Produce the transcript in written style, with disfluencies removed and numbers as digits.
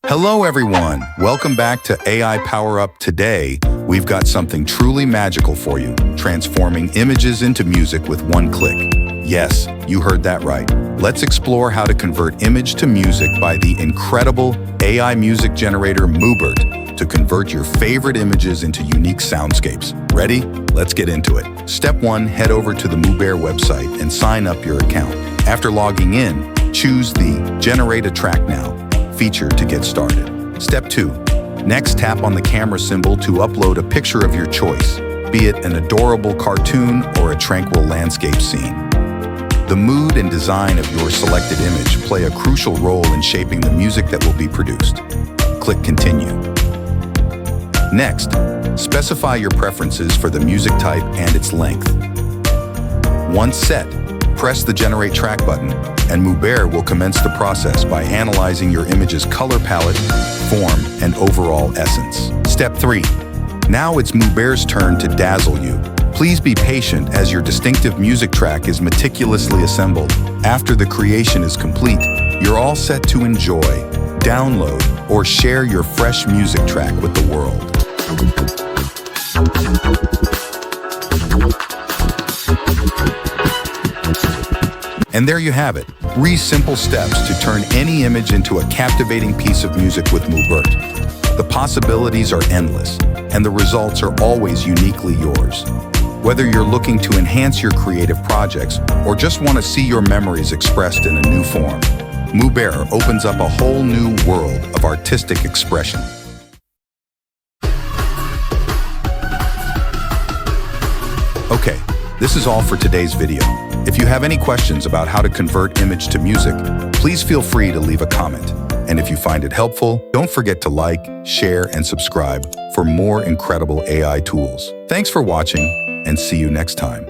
Hello everyone, welcome back to AI Power Up. Today, we've got something truly magical for you, transforming images into music with one click. Yes, you heard that right. Let's explore how to convert image to music by the incredible AI music generator Mubert to convert your favorite images into unique soundscapes. Ready? Let's get into it. Step 1, head over to the Mubert website and sign up your account. After logging in, choose the Generate a Track Now feature to get started. Step 2. Next, tap on the camera symbol to upload a picture of your choice, be it an adorable cartoon or a tranquil landscape scene. The mood and design of your selected image play a crucial role in shaping the music that will be produced. Click Continue. Next, specify your preferences for the music type and its length. Once set, press the Generate Track button, and Mubert will commence the process by analyzing your image's color palette, form, and overall essence. Step 3. Now it's Mubert's turn to dazzle you. Please be patient as your distinctive music track is meticulously assembled. After the creation is complete, you're all set to enjoy, download, or share your fresh music track with the world. And there you have it, 3 simple steps to turn any image into a captivating piece of music with Mubert. The possibilities are endless, and the results are always uniquely yours. Whether you're looking to enhance your creative projects or just want to see your memories expressed in a new form, Mubert opens up a whole new world of artistic expression. Okay, this is all for today's video. If you have any questions about how to convert image to music, please feel free to leave a comment. And if you find it helpful, don't forget to like, share, and subscribe for more incredible AI tools. Thanks for watching, and see you next time.